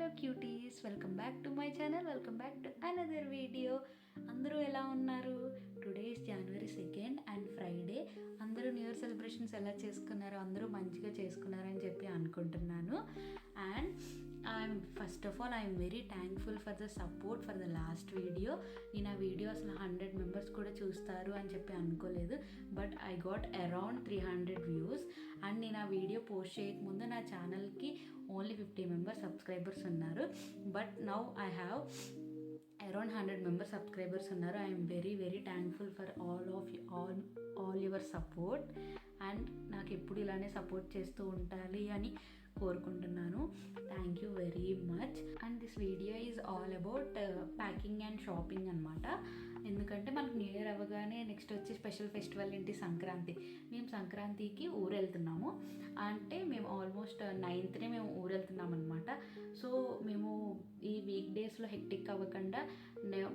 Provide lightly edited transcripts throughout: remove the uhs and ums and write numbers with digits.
Hello cuties, welcome back to my channel. Welcome back to another video. అందరూ ఎలా ఉన్నారు? Today is January 2nd and Friday. అందరూ new year celebrations ఎలా చేసుకున్నారో అందరూ మంచిగా చేసుకున్నారని చెప్పి అనుకుంటున్నాను. And first of all I'm very thankful for the support for the last video. నేను ఆ వీడియో అసలు 100 మెంబర్స్ కూడా చూస్తారు అని చెప్పి అనుకోలేదు, but I got around 300 views. And నేను ఆ వీడియో పోస్ట్ చేయకముందు నా ఛానల్కి ఓన్లీ 50 మెంబర్స్ సబ్స్క్రైబర్స్ ఉన్నారు, but now I have around 100 members subscribers ఉన్నారు. I'm very very thankful for all your support. And నాకు ఎప్పుడు ఇలానే సపోర్ట్ చేస్తూ ఉండాలి అని కోరుకుంటున్నాను. Thank you very much. And this video is all about packing and shopping అనమాట. ఎందుకంటే మనకు న్యూ ఇయర్ అవ్వగానే నెక్స్ట్ వచ్చి స్పెషల్ ఫెస్టివల్ ఏంటి, సంక్రాంతి. మేము సంక్రాంతికి ఊరు వెళ్తున్నాము. అంటే మేము ఆల్మోస్ట్ 9th మేము ఊరు వెళ్తున్నాం అనమాట. సో మేము ఈ వీక్ డేస్లో హెక్టిక్ అవ్వకుండా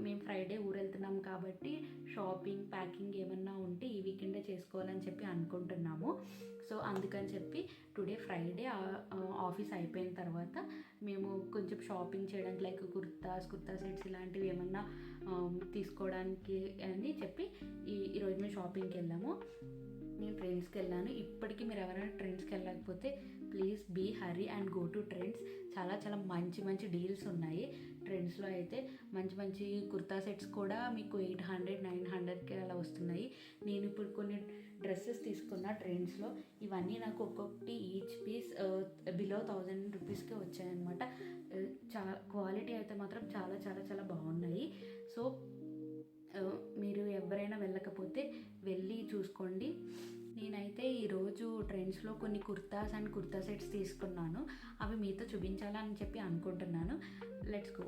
మేము ఫ్రైడే ఊరు వెళ్తున్నాం కాబట్టి షాపింగ్ ప్యాకింగ్ ఏమన్నా ఉంటే ఈ వీకెండే చేసుకోవాలని చెప్పి అనుకుంటున్నాము. సో అందుకని చెప్పి టుడే ఫ్రైడే ఆఫీస్ అయిపోయిన తర్వాత మేము కొంచెం షాపింగ్ చేయడానికి లైక్ కుర్తా సెట్స్ ఇలాంటివి ఏమన్నా తీసుకోవడానికి అని చెప్పి ఈరోజు మేము షాపింగ్కి వెళ్ళాము. నేను ట్రెండ్స్కి వెళ్ళాను. ఇప్పటికీ మీరు ఎవరైనా ట్రెండ్స్కి వెళ్ళకపోతే please be hurry and go to Trends. చాలా చాలా మంచి మంచి డీల్స్ ఉన్నాయి ట్రెండ్స్లో. అయితే మంచి మంచి కుర్తా సెట్స్ కూడా మీకు 800-900కి అలా వస్తున్నాయి. నేను ఇప్పుడు కొన్ని డ్రెస్సెస్ తీసుకున్న ట్రెండ్స్లో. ఇవన్నీ నాకు ఒక్కొక్కటి ఈచ్ పీస్ బిలో 1000 రూపీస్కే వచ్చాయన్నమాట. చాలా క్వాలిటీ అయితే మాత్రం చాలా చాలా చాలా బాగున్నాయి. సో మీరు ఎవరైనా వెళ్ళకపోతే వెళ్ళి చూసుకోండి. నేనైతే ఈరోజు ట్రెండ్స్లో కొన్ని కుర్తాస్ అండ్ కుర్తా సెట్స్ తీసుకున్నాను. అవి మీతో చూపించాలని చెప్పి అనుకుంటున్నాను. Let's go.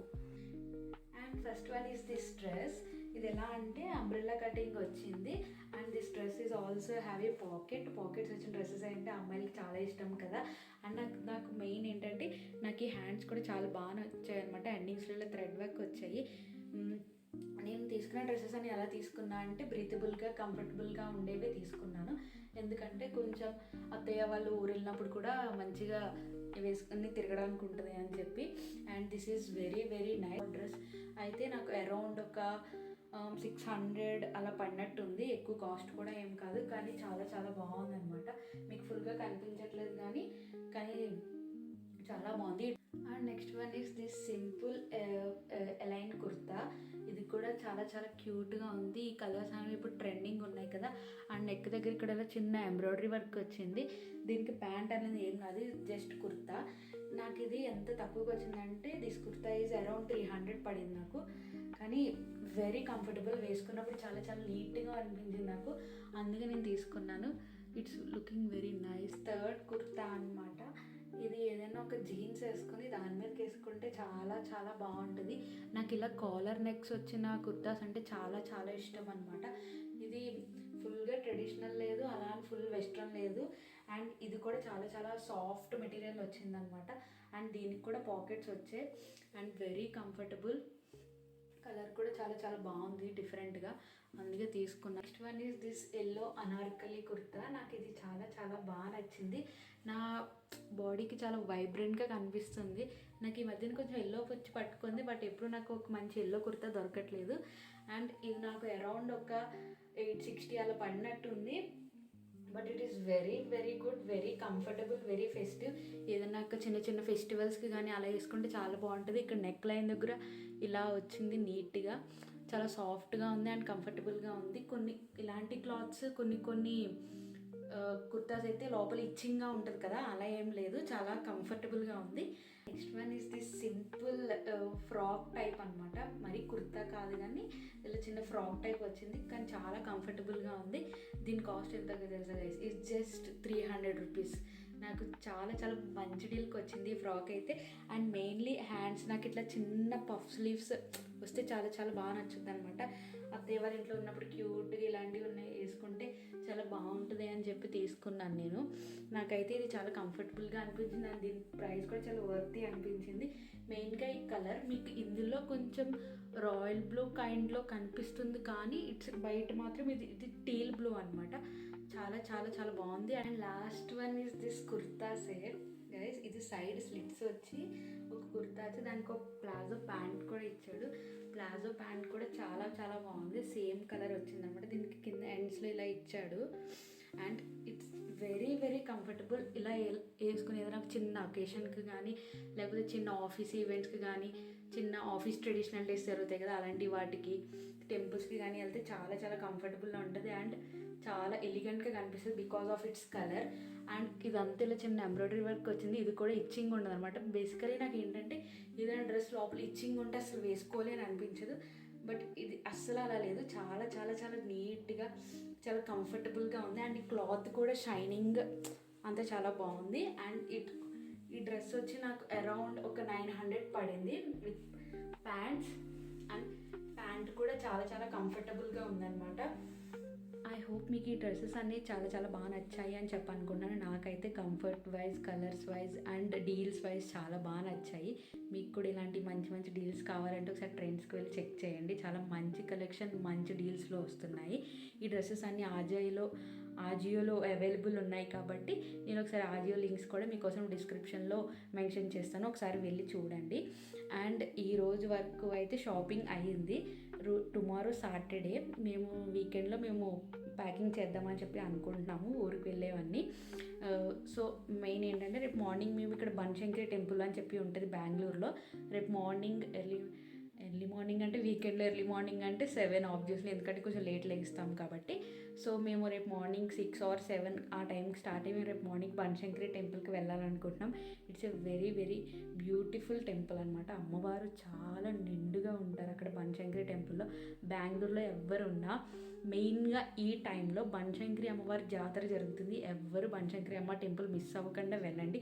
And first one is this dress. ఇది ఎలా అంటే అంబ్రెల్లా కటింగ్ వచ్చింది. And this dress is also have a pockets వచ్చిన డ్రెస్సెస్ అంటే అమ్మాయిలకి చాలా ఇష్టం కదా. అండ్ నాకు మెయిన్ ఏంటంటే నాకు ఈ హ్యాండ్స్ కూడా చాలా బాగా వచ్చాయి అనమాట. ఎండింగ్స్లో థ్రెడ్ వర్క్ వచ్చాయి. నేను తీసుకున్న డ్రెస్సెస్ అని ఎలా తీసుకున్నా అంటే బ్రీతబుల్గా కంఫర్టబుల్గా ఉండేవే తీసుకున్నాను. ఎందుకంటే కొంచెం అత్తయ్య వాళ్ళు ఊరు వెళ్ళినప్పుడు కూడా మంచిగా వేసుకుని తిరగడానికి ఉంటుంది అని చెప్పి. And this is very very nice dress. అయితే నాకు అరౌండ్ ఒక 600 అలా పడినట్టుంది. ఎక్కువ కాస్ట్ కూడా ఏం కాదు, కానీ చాలా చాలా బాగుంది అనమాట. మీకు ఫుల్గా కనిపించట్లేదు కానీ చాలా బాగుంది. And next one is this simple A line kurta. ఇది కూడా చాలా చాలా క్యూట్గా ఉంది. ఈ కలర్స్ అనేవి ఇప్పుడు ట్రెండింగ్ ఉన్నాయి కదా. అండ్ నెక్ దగ్గర ఇక్కడ చిన్న ఎంబ్రాయిడరీ వర్క్ వచ్చింది. దీనికి ప్యాంట్ అనేది ఏం కాదు, జస్ట్ కుర్తా. నాకు ఇది ఎంత తక్కువగా వచ్చిందంటే దిస్ కుర్తా ఈజ్ అరౌండ్ 300 పడింది నాకు. కానీ వెరీ కంఫర్టబుల్, వేసుకున్నప్పుడు చాలా చాలా నీట్గా అనిపించింది నాకు. అందుకే నేను తీసుకున్నాను. It's looking very nice. Third kurta అనమాట. ఇది ఏదైనా ఒక జీన్స్ వేసుకొని దాని మీదకి వేసుకుంటే చాలా చాలా బాగుంటుంది. నాకు ఇలా కాలర్ నెక్స్ వచ్చిన కుర్తాస్ అంటే చాలా చాలా ఇష్టం అనమాట. ఇది ఫుల్గా ట్రెడిషనల్ లేదు, అలా ఫుల్ వెస్ట్రన్ లేదు. అండ్ ఇది కూడా చాలా చాలా సాఫ్ట్ మెటీరియల్ వచ్చిందనమాట. అండ్ దీనికి కూడా పాకెట్స్ వచ్చాయి. And very comfortable. కలర్ కూడా చాలా చాలా బాగుంది, డిఫరెంట్గా, అందుకే తీసుకున్నా. Next one is this yellow Anarkali kurta. నాకు ఇది చాలా చాలా బాగా నచ్చింది. నా బాడీకి చాలా వైబ్రెంట్గా కనిపిస్తుంది. నాకు ఈ మధ్యన కొంచెం ఎల్లో వచ్చి పట్టుకుంది, బట్ ఎప్పుడు నాకు ఒక మంచి ఎల్లో కుర్తా దొరకట్లేదు. అండ్ ఇది నాకు అరౌండ్ ఒక 860 అలా పడినట్టుంది. But it is very very good, very comfortable, very festive. ఏదైనా ఒక చిన్న చిన్న ఫెస్టివల్స్కి కానీ అలా వేసుకుంటే చాలా బాగుంటుంది. ఇక్కడ నెక్ లైన్ దగ్గర ఇలా వచ్చింది నీట్గా, చాలా సాఫ్ట్గా ఉంది అండ్ కంఫర్టబుల్గా ఉంది. కొన్ని ఇలాంటి క్లాత్స్ కొన్ని కుర్తాస్ అయితే లోపల ఇచ్చింగ్గా ఉంటుంది కదా, అలా ఏం లేదు, చాలా కంఫర్టబుల్గా ఉంది. Next one is this simple frock type అనమాట. మరి కుర్తా కాదు కానీ ఇలా చిన్న ఫ్రాక్ టైప్ వచ్చింది, కానీ చాలా కంఫర్టబుల్గా ఉంది. దీని కాస్ట్ ఎంత తెలుసా గైస్? It's just 300 rupees. నాకు చాలా చాలా మంచి డీల్కి వచ్చింది ఈ ఫ్రాక్ అయితే. అండ్ మెయిన్లీ హ్యాండ్స్ నాకు ఇట్లా చిన్న పఫ్ స్లీవ్స్ వస్తే చాలా చాలా బాగా నచ్చుద్ది అనమాట. అత్తయ్య వాళ్ళ ఇంట్లో ఉన్నప్పుడు క్యూట్గా ఇలాంటివి ఉన్నాయి వేసుకుంటే చాలా బాగుంటుంది అని చెప్పి తీసుకున్నాను నేను. నాకైతే ఇది చాలా కంఫర్టబుల్గా అనిపించింది. అండ్ దీని ప్రైస్ కూడా చాలా వర్తీ అనిపించింది. మెయిన్గా ఈ కలర్ మీకు ఇందులో కొంచెం రాయల్ బ్లూ కైండ్లో కనిపిస్తుంది, కానీ ఇట్స్ బయట మాత్రం ఇది టీల్ బ్లూ అనమాట. చాలా చాలా చాలా బాగుంది. And last one is this kurta set. Guys ఇది సైడ్ స్లిట్స్ వచ్చి ఒక కుర్తా వచ్చి దానికి ఒక ప్లాజో ప్యాంట్ కూడా ఇచ్చాడు. ప్లాజో ప్యాంట్ కూడా చాలా చాలా బాగుంది, సేమ్ కలర్ వచ్చింది అనమాట. దీనికి కింద ఎండ్స్లో ఇలా ఇచ్చాడు and it's very very comfortable. ఇలా వేసుకుని ఏదైనా చిన్న అకేషన్కి కానీ లేకపోతే చిన్న ఆఫీస్ ఈవెంట్స్కి కానీ చిన్న ఆఫీస్ ట్రెడిషనల్ డేస్ జరుగుతాయి కదా అలాంటి వాటికి టెంపుల్స్కి కానీ వెళ్తే చాలా చాలా కంఫర్టబుల్గా ఉంటుంది అండ్ చాలా ఎలిగెంట్గా కనిపిస్తుంది because of it's colour. And ఇదంతా ఇలా చిన్న ఎంబ్రాయిడరీ వర్క్ వచ్చింది. ఇది కూడా ఇచ్చింగ్ ఉండదు అనమాట. బేసికలీ నాకు ఏంటంటే ఏదైనా డ్రెస్ లోపల ఇచ్చింగ్ ఉంటే అసలు వేసుకోలేని అనిపించదు, బట్ ఇది అస్సలు అలా లేదు. చాలా చాలా చాలా నీట్గా చాలా కంఫర్టబుల్గా ఉంది అండ్ ఈ క్లాత్ కూడా షైనింగ్ అంతా చాలా బాగుంది. అండ్ ఈ డ్రెస్ వచ్చి నాకు అరౌండ్ ఒక 900 పడింది విత్ ప్యాంట్స్ అండ్ ప్యాంట్ కూడా చాలా చాలా కంఫర్టబుల్గా ఉందన్నమాట. ఐ హోప్ మీకు ఈ డ్రెస్సెస్ అన్నీ చాలా చాలా బాగా నచ్చాయి అని చెప్పనుకున్నాను. నాకైతే comfort wise, colours wise and deals wise చాలా బాగా నచ్చాయి. మీకు కూడా ఇలాంటి మంచి మంచి డీల్స్ కావాలంటే ఒకసారి ట్రెండ్స్కి వెళ్ళి చెక్ చేయండి. చాలా మంచి కలెక్షన్ మంచి డీల్స్లో వస్తున్నాయి. ఈ డ్రెస్సెస్ అన్నీ ఆజియోలో అవైలబుల్ ఉన్నాయి కాబట్టి నేను ఒకసారి ఆజియో లింక్స్ కూడా మీకోసం డిస్క్రిప్షన్లో మెన్షన్ చేస్తాను, ఒకసారి వెళ్ళి చూడండి. అండ్ ఈరోజు వరకు అయితే షాపింగ్ అయ్యింది. టుమారో సాటర్డే మేము వీకెండ్లో మేము ప్యాకింగ్ చేద్దామని చెప్పి అనుకుంటున్నాము ఊరికి వెళ్ళేవన్నీ. సో మెయిన్ ఏంటంటే రేపు మార్నింగ్ మేము ఇక్కడ బనశంకరి టెంపుల్ అని చెప్పి ఉంటుంది బెంగళూరులో. రేపు మార్నింగ్ ఎర్లీ మార్నింగ్ అంటే వీకెండ్లో ఎర్లీ మార్నింగ్ అంటే 7 ఆబ్వియస్లీ, ఎందుకంటే కొంచెం లేట్ లెగిస్తాం కాబట్టి. సో మేము రేపు మార్నింగ్ 6 or 7 ఆ టైంకి స్టార్ట్ అయ్యి మేము రేపు మార్నింగ్ బనశంకరి టెంపుల్కి వెళ్ళాలనుకుంటున్నాం. It's a very very beautiful temple అనమాట. అమ్మవారు చాలా నిండుగా ఉంటారు అక్కడ బనశంకరి టెంపుల్లో. బెంగళూరులో ఎవరున్నా మెయిన్గా ఈ టైంలో బనశంకరి అమ్మవారి జాతర జరుగుతుంది. ఎవ్వరు బనశంకరి అమ్మ టెంపుల్ మిస్ అవ్వకుండా వెళ్ళండి.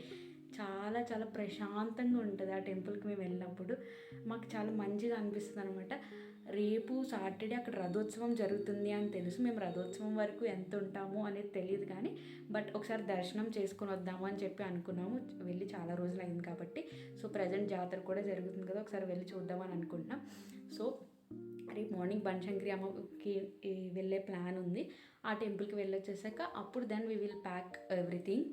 చాలా చాలా ప్రశాంతంగా ఉంటుంది ఆ టెంపుల్కి మేము వెళ్ళినప్పుడు. మాకు చాలా మంచిగా అనిపిస్తుంది అనమాట. రేపు సాటర్డే అక్కడ రథోత్సవం జరుగుతుంది అని తెలుసు. మేము రథోత్సవం వరకు ఎంత ఉంటామో అనేది తెలియదు కానీ బట్ ఒకసారి దర్శనం చేసుకుని వద్దాము అని చెప్పి అనుకున్నాము. వెళ్ళి చాలా రోజులు అయింది కాబట్టి. సో ప్రజెంట్ జాతర కూడా జరుగుతుంది కదా, ఒకసారి వెళ్ళి చూద్దామని అనుకుంటున్నాం. సో రేపు మార్నింగ్ బనశంకరి అమ్మకి వెళ్ళే ప్లాన్ ఉంది. ఆ టెంపుల్కి వెళ్ళొచ్చేసాక అప్పుడు then we will pack everything.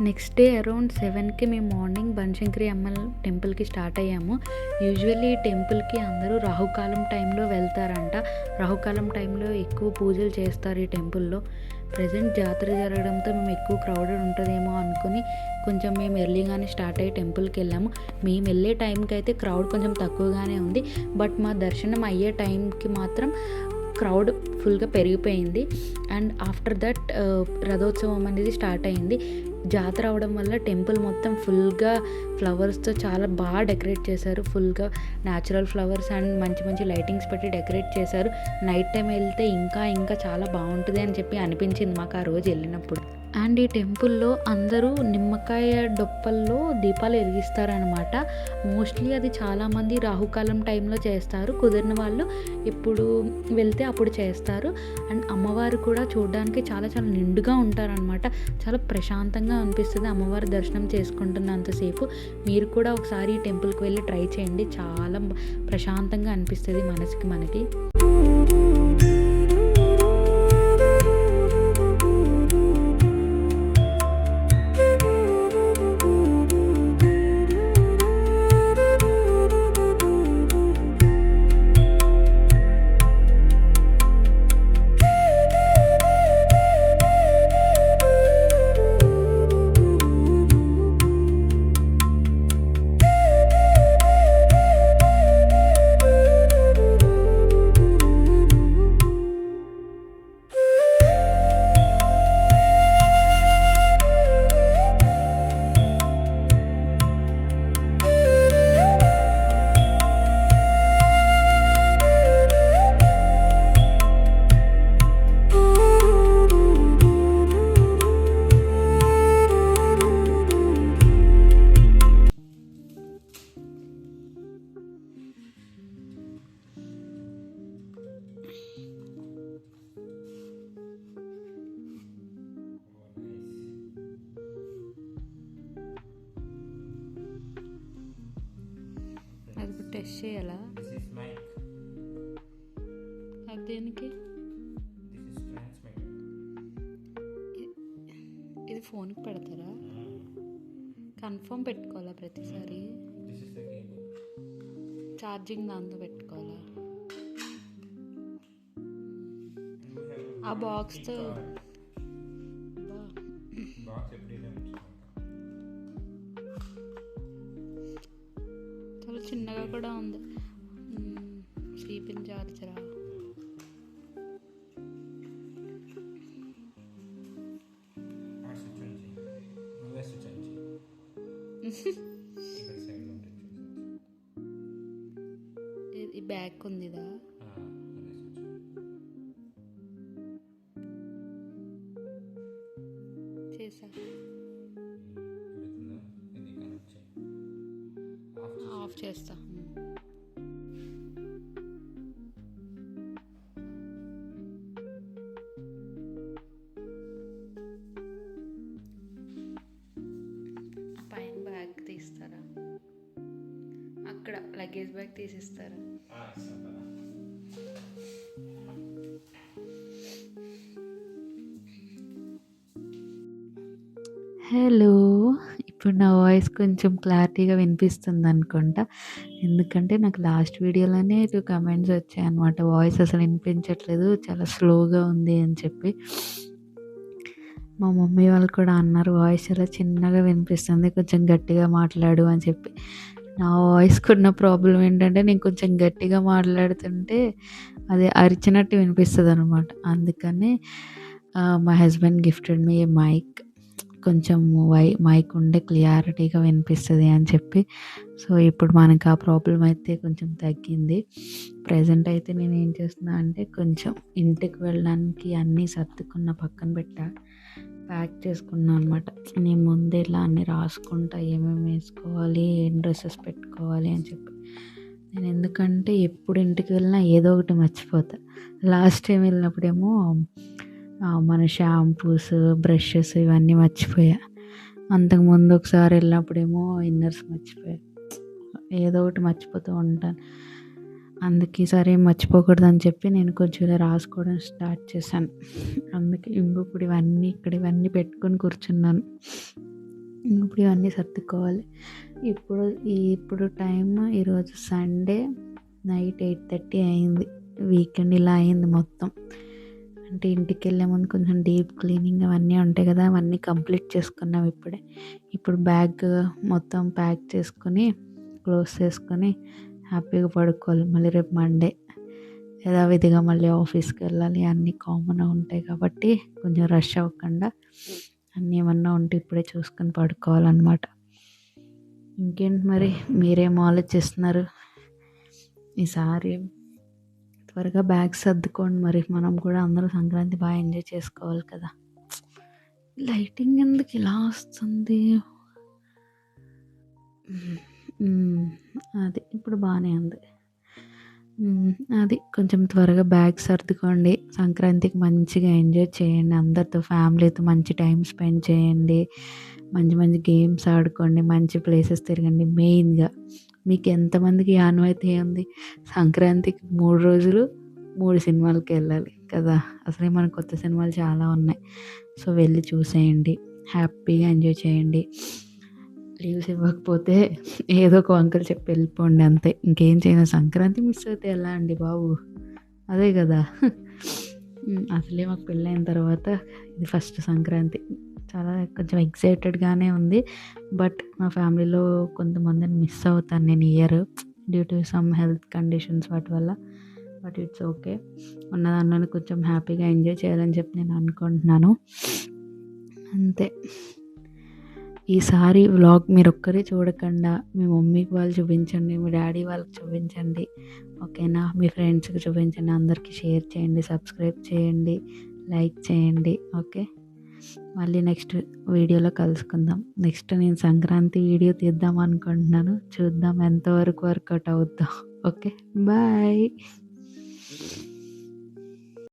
Next day around 7కి మేము మార్నింగ్ బనశంకరి అమ్మ టెంపుల్కి స్టార్ట్ అయ్యాము. యూజువల్లీ ఈ టెంపుల్కి అందరూ రాహుకాలం టైంలో వెళ్తారంట. రాహుకాలం టైంలో ఎక్కువ పూజలు చేస్తారు ఈ టెంపుల్లో. ప్రజెంట్ జాతర జరగడంతో మేము ఎక్కువ క్రౌడెడ్ ఉంటుందేమో అనుకుని కొంచెం మేము ఎర్లీగానే స్టార్ట్ అయ్యి టెంపుల్కి వెళ్ళాము. మేము వెళ్ళే టైంకి అయితే క్రౌడ్ కొంచెం తక్కువగానే ఉంది, బట్ మా దర్శనం అయ్యే టైంకి మాత్రం క్రౌడ్ ఫుల్గా పెరిగిపోయింది. అండ్ ఆఫ్టర్ దట్ రథోత్సవం అనేది స్టార్ట్ అయింది. జాతర అవడం వల్ల టెంపుల్ మొత్తం ఫుల్గా ఫ్లవర్స్తో చాలా బాగా డెకరేట్ చేశారు. ఫుల్గా న్యాచురల్ ఫ్లవర్స్ అండ్ మంచి మంచి లైటింగ్స్ పెట్టి డెకరేట్ చేశారు. నైట్ టైం వెళ్తే ఇంకా ఇంకా చాలా బాగుంటుంది అని చెప్పి అనిపించింది మాకు ఆ రోజు వెళ్ళినప్పుడు. అండ్ ఈ టెంపుల్లో అందరూ నిమ్మకాయ డొప్పల్లో దీపాలు వెలిగిస్తారనమాట. మోస్ట్లీ అది చాలామంది రాహుకాలం టైంలో చేస్తారు, కుదిరిన వాళ్ళు ఎప్పుడు వెళ్తే అప్పుడు చేస్తారు. అండ్ అమ్మవారు కూడా చూడడానికి చాలా చాలా నిండుగా ఉంటారనమాట. చాలా ప్రశాంతంగా అనిపిస్తుంది అమ్మవారి దర్శనం చేసుకుంటున్నంతసేపు. మీరు కూడా ఒకసారి ఈ టెంపుల్కి వెళ్ళి ట్రై చేయండి, చాలా ప్రశాంతంగా అనిపిస్తుంది మనకి. అది టెస్ట్ చేయాలా? అది దేనికి? ఫోన్కి పెడతారా? కన్ఫర్మ్ పెట్టుకోవాలా ప్రతిసారి? ఛార్జింగ్ దాంతో పెట్టుకోవాలా? ఆ బాక్స్తో చాలా చిన్నగా కూడా ఉంది. స్లీపింగ్ చార్జరా? ఈ బ్యాగ్ ఉంది ఇదా? చేసా. ఆఫ్ చేస్తా. పైన బ్యాగ్ తీస్తారా? అక్కడ లగేజ్ బ్యాగ్ తీసిస్తారా? హలో, ఇప్పుడు నా వాయిస్ కొంచెం క్లారిటీగా వినిపిస్తుంది అనుకుంటా. ఎందుకంటే నాకు లాస్ట్ వీడియోలోనే 2 కమెంట్స్ వచ్చాయన్నమాట. వాయిస్ అసలు వినిపించట్లేదు, చాలా స్లోగా ఉంది అని చెప్పి. మా మమ్మీ వాళ్ళు కూడా అన్నారు, వాయిస్ చాలా చిన్నగా వినిపిస్తుంది, కొంచెం గట్టిగా మాట్లాడు అని చెప్పి. నా వాయిస్కి ఉన్న ప్రాబ్లం ఏంటంటే నేను కొంచెం గట్టిగా మాట్లాడుతుంటే అది అరిచినట్టు వినిపిస్తుంది అనమాట. అందుకని మా హస్బెండ్ గిఫ్టెడ్ మీ ఏ మైక్. కొంచెం మైక్ ఉండే క్లియారిటీగా వినిపిస్తుంది అని చెప్పి. సో ఇప్పుడు మనకు ఆ ప్రాబ్లం అయితే కొంచెం తగ్గింది. ప్రజెంట్ అయితే నేను ఏం చేస్తున్నా అంటే కొంచెం ఇంటికి వెళ్ళడానికి అన్నీ సర్దుకున్న పక్కన పెట్టా, ప్యాక్ చేసుకున్నాను అనమాట. నేను ముందే ఇలా అన్నీ రాసుకుంటా, ఏమేమి వేసుకోవాలి, ఏం డ్రెస్సెస్ పెట్టుకోవాలి అని చెప్పి. నేను ఎందుకంటే ఎప్పుడు ఇంటికి వెళ్ళినా ఏదో ఒకటి మర్చిపోతా. లాస్ట్ టైం వెళ్ళినప్పుడేమో మన షాంపూస్, బ్రషెస్ ఇవన్నీ మర్చిపోయా. అంతకుముందు ఒకసారి వెళ్ళినప్పుడేమో ఇన్నర్స్ మర్చిపోయా. ఏదో ఒకటి మర్చిపోతూ ఉంటాను. అందుకే ఈసారి ఏం మర్చిపోకూడదు అని చెప్పి నేను కొంచెం ఇలా రాసుకోవడం స్టార్ట్ చేశాను. అందుకే ఇప్పుడు ఇవన్నీ పెట్టుకొని కూర్చున్నాను. ఇప్పుడు ఇవన్నీ సర్దుకోవాలి. ఇప్పుడు టైం ఈరోజు సండే నైట్ 8:30 అయింది. వీకెండ్ ఇలా అయింది మొత్తం. అంటే ఇంటికి వెళ్ళే ముందు కొంచెం డీప్ క్లీనింగ్ అవన్నీ ఉంటాయి కదా, అవన్నీ కంప్లీట్ చేసుకున్నాం ఇప్పుడే. ఇప్పుడు బ్యాగ్ మొత్తం ప్యాక్ చేసుకొని క్లోజ్ చేసుకొని హ్యాపీగా పడుకోవాలి. మళ్ళీ రేపు మండే యథావిధిగా మళ్ళీ ఆఫీస్కి వెళ్ళాలి. అన్నీ కామన్గా ఉంటాయి కాబట్టి కొంచెం రష్ అవ్వకుండా అన్నీ ఏమన్నా ఉంటే ఇప్పుడే చూసుకొని పడుకోవాలన్నమాట. ఇంకేంటి మరి, మీరేం ఆలోచిస్తున్నారు? ఈసారి త్వరగా బ్యాగ్ సర్దుకోండి మరి, మనం కూడా అందరూ సంక్రాంతి బాగా ఎంజాయ్ చేసుకోవాలి కదా. లైటింగ్ ఎందుకు ఇలా వస్తుంది? అది ఇప్పుడు బాగానే ఉంది. అది కొంచెం త్వరగా బ్యాగ్ సర్దుకోండి. సంక్రాంతికి మంచిగా ఎంజాయ్ చేయండి, అందరితో ఫ్యామిలీతో మంచి టైం స్పెండ్ చేయండి, మంచి మంచి గేమ్స్ ఆడుకోండి, మంచి ప్లేసెస్ తిరగండి. మెయిన్గా మీకు ఎంతమందికి ఆనవాయితీ ఉంది, సంక్రాంతికి 3 రోజులు 3 సినిమాలకి వెళ్ళాలి కదా. అసలే మన కొత్త సినిమాలు చాలా ఉన్నాయి. సో వెళ్ళి చూసేయండి, హ్యాపీగా ఎంజాయ్ చేయండి. లీవ్స్ ఇవ్వకపోతే ఏదో ఒక వంకలు చెప్పి వెళ్ళిపోండి అంతే, ఇంకేం చేయను. సంక్రాంతి మిస్ అయితే ఎలా అండి బాబు, అదే కదా. అసలే మాకు పెళ్ళైన తర్వాత ఇది ఫస్ట్ సంక్రాంతి. చాలా కొంచెం ఎక్సైటెడ్గానే ఉంది. బట్ మా ఫ్యామిలీలో కొంతమందిని మిస్ అవుతాను నేను year, due to some health conditions వాటి వల్ల. బట్ ఇట్స్ ఓకే, ఉన్న దానిలోనే కొంచెం హ్యాపీగా ఎంజాయ్ చేయాలని చెప్పి నేను అనుకుంటున్నాను అంతే. ఈసారి వ్లాగ్ మీరు ఒక్కరే చూడకుండా మీ మమ్మీకి వాళ్ళు చూపించండి, మీ డాడీ వాళ్ళకి చూపించండి, ఓకేనా. మీ ఫ్రెండ్స్కి చూపించండి, అందరికీ షేర్ చేయండి, సబ్స్క్రైబ్ చేయండి, లైక్ చేయండి, ఓకే. మళ్ళీ నెక్స్ట్ వీడియోలో కలుసుకుందాం. నెక్స్ట్ నేను సంక్రాంతి వీడియో తీద్దాం అనుకుంటున్నాను, చూద్దాం ఎంతవరకు వర్కౌట్ అవుద్దాం. Okay, bye.